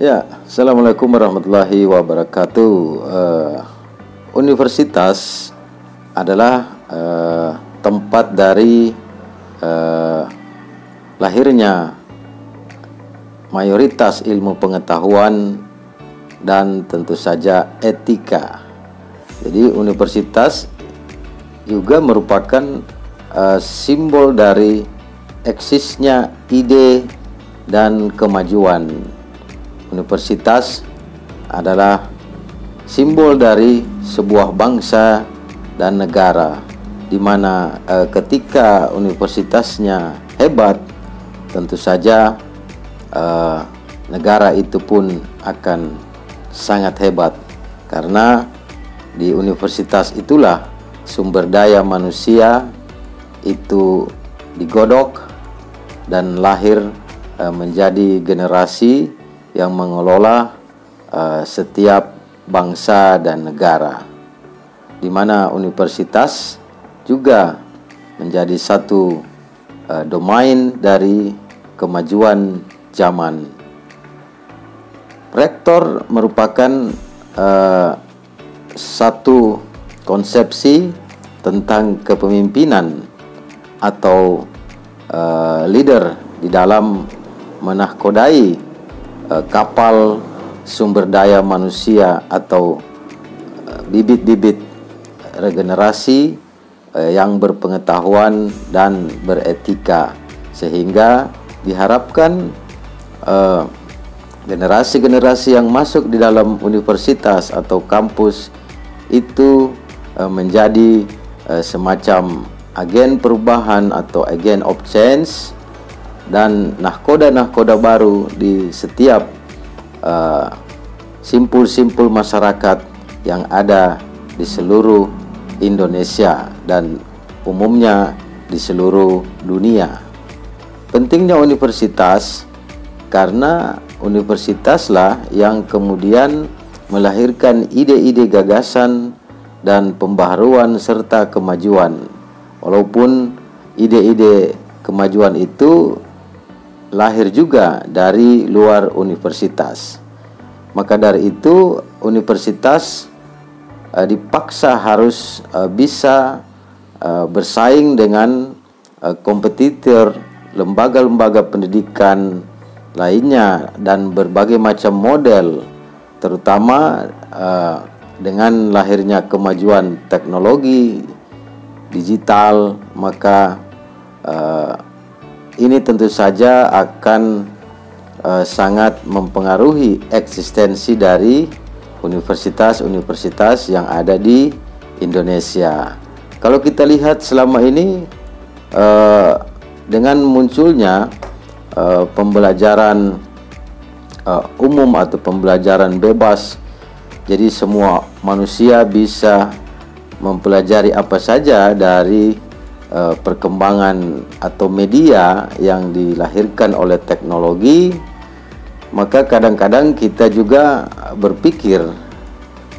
Ya, Assalamualaikum warahmatullahi wabarakatuh. Universitas adalah tempat dari lahirnya mayoritas ilmu pengetahuan dan tentu saja etika. Jadi universitas juga merupakan simbol dari eksisnya ide dan kemajuan. Universitas adalah simbol dari sebuah bangsa dan negara, di mana ketika universitasnya hebat, tentu saja negara itu pun akan sangat hebat, karena di universitas itulah sumber daya manusia itu digodok dan lahir menjadi generasi yang mengelola setiap bangsa dan negara, di mana universitas juga menjadi satu domain dari kemajuan zaman. Rektor merupakan satu konsepsi tentang kepemimpinan atau leader di dalam menahkodai kapal sumber daya manusia atau bibit-bibit regenerasi yang berpengetahuan dan beretika, sehingga diharapkan generasi-generasi yang masuk di dalam universitas atau kampus itu menjadi semacam agen perubahan atau agen of change dan nahkoda-nahkoda baru di setiap simpul-simpul masyarakat yang ada di seluruh Indonesia dan umumnya di seluruh dunia. Pentingnya universitas karena universitaslah yang kemudian melahirkan ide-ide gagasan dan pembaharuan serta kemajuan. Walaupun ide-ide kemajuan itu lahir juga dari luar universitas. Maka dari itu universitas dipaksa harus bisa bersaing dengan kompetitor lembaga-lembaga pendidikan lainnya dan berbagai macam model, terutama dengan lahirnya kemajuan teknologi digital. Maka ini tentu saja akan sangat mempengaruhi eksistensi dari universitas-universitas yang ada di Indonesia. Kalau kita lihat selama ini dengan munculnya pembelajaran umum atau pembelajaran bebas, jadi semua manusia bisa mempelajari apa saja dari perkembangan atau media yang dilahirkan oleh teknologi. Maka kadang-kadang kita juga berpikir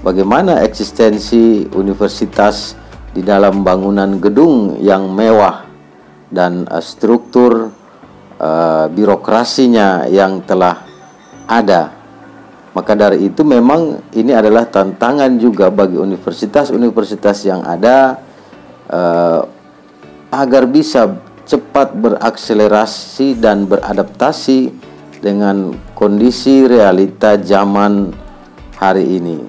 bagaimana eksistensi universitas di dalam bangunan gedung yang mewah dan struktur birokrasinya yang telah ada. Maka dari itu memang ini adalah tantangan juga bagi universitas-universitas yang ada agar bisa cepat berakselerasi dan beradaptasi dengan kondisi realita zaman hari ini.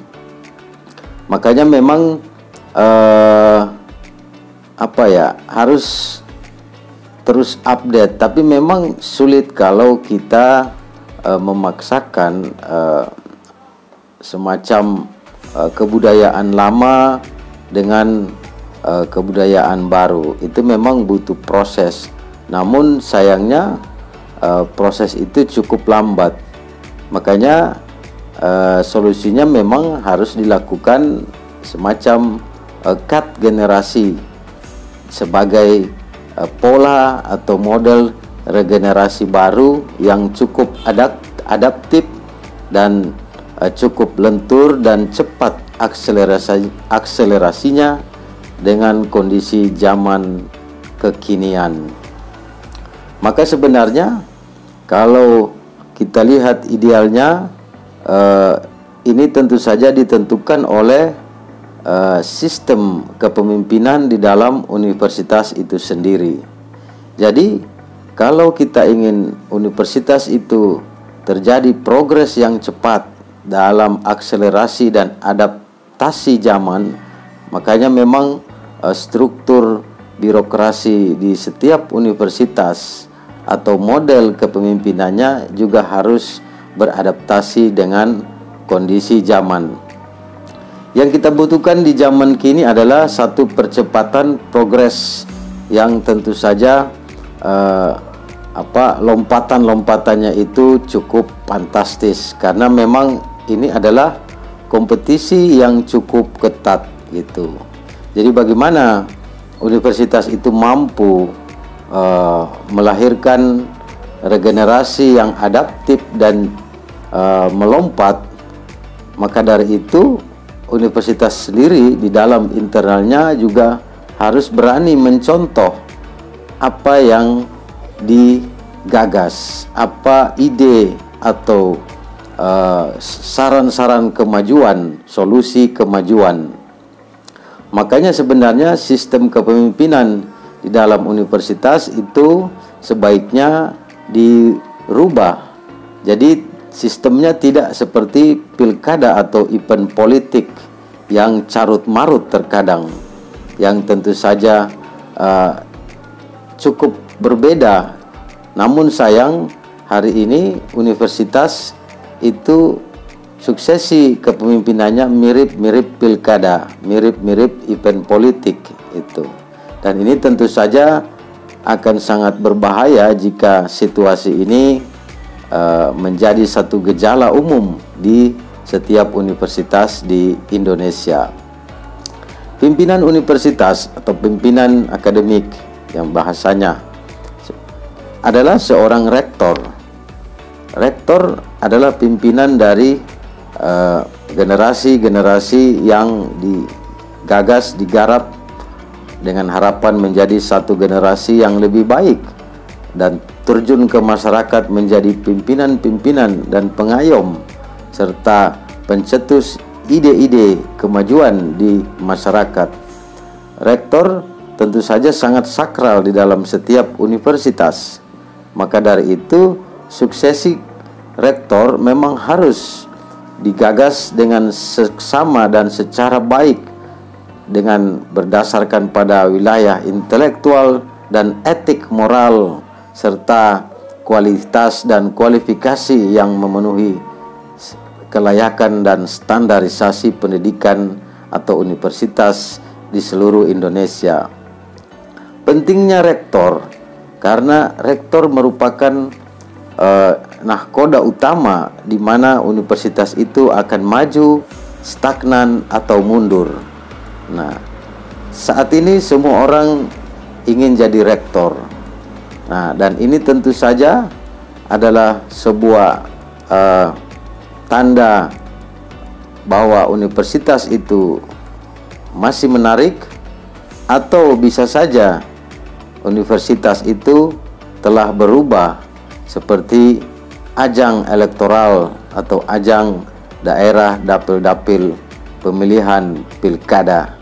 Makanya memang harus terus update, tapi memang sulit kalau kita memaksakan semacam kebudayaan lama dengan kebudayaan baru. Itu memang butuh proses, namun sayangnya proses itu cukup lambat. Makanya solusinya memang harus dilakukan semacam cut generasi sebagai pola atau model regenerasi baru yang cukup adaptif dan cukup lentur dan cepat akselerasinya dengan kondisi zaman kekinian. Maka sebenarnya kalau kita lihat idealnya ini tentu saja ditentukan oleh sistem kepemimpinan di dalam universitas itu sendiri. Jadi kalau kita ingin universitas itu terjadi progres yang cepat dalam akselerasi dan adaptasi zaman, makanya memang struktur birokrasi di setiap universitas atau model kepemimpinannya juga harus beradaptasi dengan kondisi zaman. Yang kita butuhkan di zaman kini adalah satu percepatan progres yang tentu saja lompatan-lompatannya itu cukup fantastis, karena memang ini adalah kompetisi yang cukup ketat gitu. Jadi bagaimana universitas itu mampu melahirkan regenerasi yang adaptif dan melompat, maka dari itu universitas sendiri di dalam internalnya juga harus berani mencontoh apa yang digagas, apa ide atau saran-saran kemajuan, solusi kemajuan. Makanya sebenarnya sistem kepemimpinan di dalam universitas itu sebaiknya dirubah. Jadi sistemnya tidak seperti pilkada atau event politik yang carut-marut terkadang, yang tentu saja cukup berbeda. Namun sayang hari ini universitas itu suksesi kepemimpinannya mirip-mirip pilkada, mirip-mirip event politik itu. Dan ini tentu saja akan sangat berbahaya jika situasi ini menjadi satu gejala umum di setiap universitas di Indonesia. Pimpinan universitas atau pimpinan akademik yang bahasanya adalah seorang rektor. Rektor adalah pimpinan dari generasi-generasi yang digagas, digarap dengan harapan menjadi satu generasi yang lebih baik dan terjun ke masyarakat menjadi pimpinan-pimpinan dan pengayom serta pencetus ide-ide kemajuan di masyarakat. Rektor tentu saja sangat sakral di dalam setiap universitas. Maka dari itu suksesi rektor memang harus digagas dengan seksama dan secara baik dengan berdasarkan pada wilayah intelektual dan etik moral serta kualitas dan kualifikasi yang memenuhi kelayakan dan standarisasi pendidikan atau universitas di seluruh Indonesia. Pentingnya rektor karena rektor merupakan nahkoda utama di mana universitas itu akan maju, stagnan atau mundur. Nah, saat ini semua orang ingin jadi rektor. Nah, dan ini tentu saja adalah sebuah tanda bahwa universitas itu masih menarik, atau bisa saja universitas itu telah berubah seperti ajang elektoral atau ajang daerah dapil-dapil pemilihan pilkada.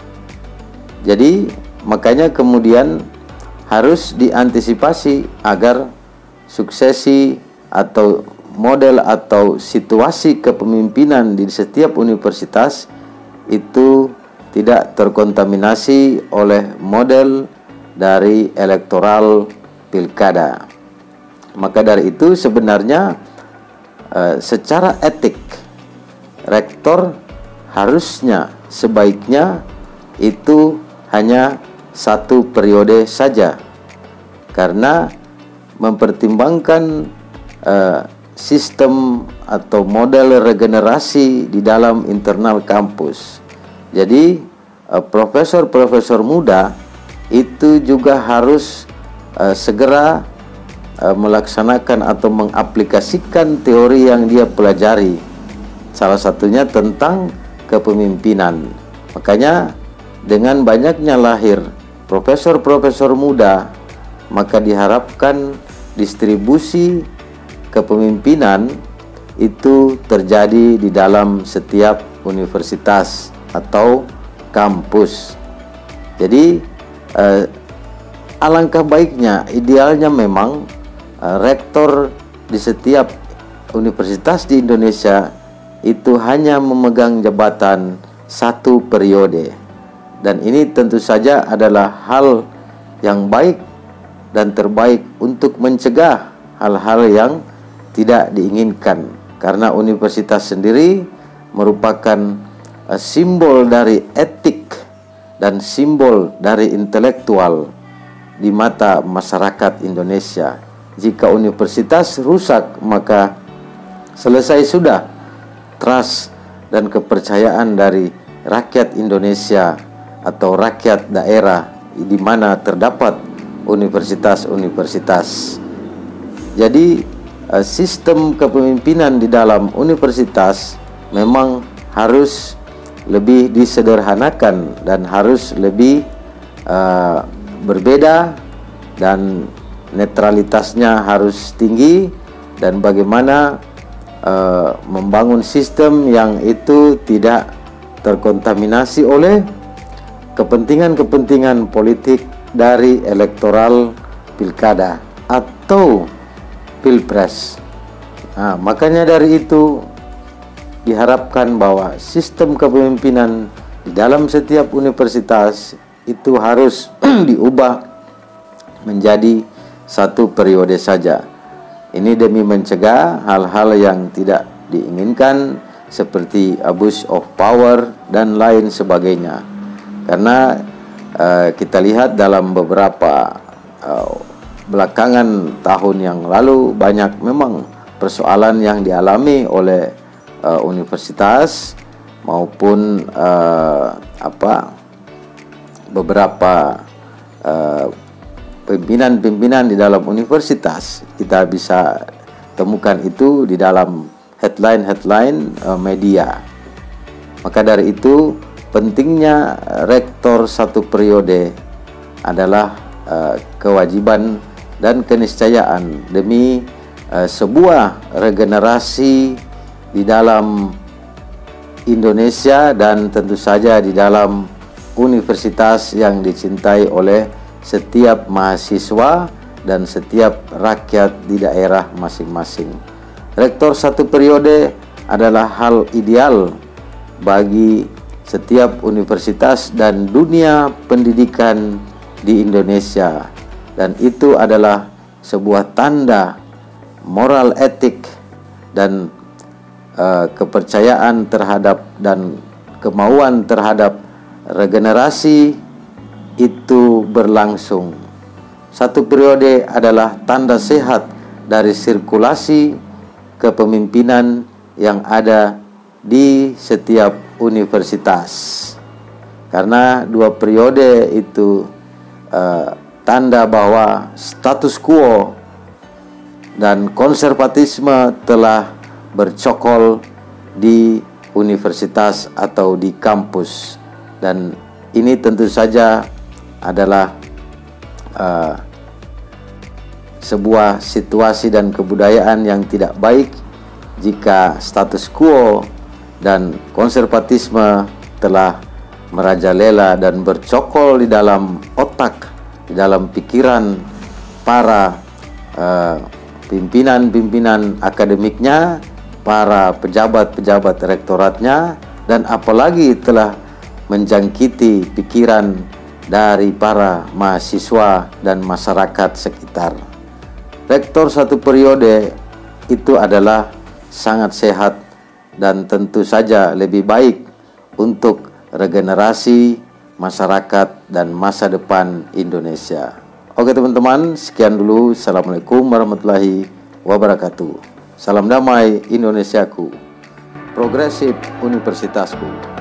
Jadi makanya kemudian harus diantisipasi agar suksesi atau model atau situasi kepemimpinan di setiap universitas itu tidak terkontaminasi oleh model dari elektoral pilkada. Maka dari itu sebenarnya secara etik rektor harusnya sebaiknya itu hanya satu periode saja, karena mempertimbangkan sistem atau model regenerasi di dalam internal kampus. Jadi profesor-profesor muda itu juga harus segera melaksanakan atau mengaplikasikan teori yang dia pelajari, salah satunya tentang kepemimpinan. Makanya dengan banyaknya lahir profesor-profesor muda, maka diharapkan distribusi kepemimpinan itu terjadi di dalam setiap universitas atau kampus. Jadi alangkah baiknya, idealnya memang rektor di setiap universitas di Indonesia itu hanya memegang jabatan 1 periode. Dan ini tentu saja adalah hal yang baik dan terbaik untuk mencegah hal-hal yang tidak diinginkan, karena universitas sendiri merupakan simbol dari etik dan simbol dari intelektual di mata masyarakat Indonesia. Jika universitas rusak, maka selesai sudah trust dan kepercayaan dari rakyat Indonesia atau rakyat daerah di mana terdapat universitas-universitas. Jadi sistem kepemimpinan di dalam universitas memang harus lebih disederhanakan dan harus lebih berbeda, dan netralitasnya harus tinggi, dan bagaimana membangun sistem yang itu tidak terkontaminasi oleh kepentingan-kepentingan politik dari elektoral pilkada atau pilpres. Nah, makanya dari itu diharapkan bahwa sistem kepemimpinan di dalam setiap universitas itu harus diubah menjadi 1 periode saja. Ini demi mencegah hal-hal yang tidak diinginkan seperti abuse of power dan lain sebagainya. Karena kita lihat dalam beberapa belakangan tahun yang lalu banyak memang persoalan yang dialami oleh universitas maupun beberapa pimpinan-pimpinan di dalam universitas. Kita bisa temukan itu di dalam headline media. Maka dari itu pentingnya rektor 1 periode adalah kewajiban dan keniscayaan demi sebuah regenerasi di dalam Indonesia dan tentu saja di dalam universitas yang dicintai oleh setiap mahasiswa dan setiap rakyat di daerah masing-masing. Rektor 1 periode adalah hal ideal bagi setiap universitas dan dunia pendidikan di Indonesia, dan itu adalah sebuah tanda moral, etik, dan kepercayaan terhadap dan kemauan terhadap regenerasi itu berlangsung. 1 periode adalah tanda sehat dari sirkulasi kepemimpinan yang ada di setiap universitas. Karena 2 periode itu tanda bahwa status quo dan konservatisme telah bercokol di universitas atau di kampus, dan ini tentu saja adalah sebuah situasi dan kebudayaan yang tidak baik jika status quo dan konservatisme telah merajalela dan bercokol di dalam otak, di dalam pikiran para pimpinan-pimpinan akademiknya, para pejabat-pejabat rektoratnya, dan apalagi telah menjangkiti pikiran dari para mahasiswa dan masyarakat sekitar. Rektor 1 periode itu adalah sangat sehat dan tentu saja lebih baik untuk regenerasi masyarakat dan masa depan Indonesia. Oke teman-teman, sekian dulu. Assalamualaikum warahmatullahi wabarakatuh. Salam damai Indonesiaku, progresif universitasku.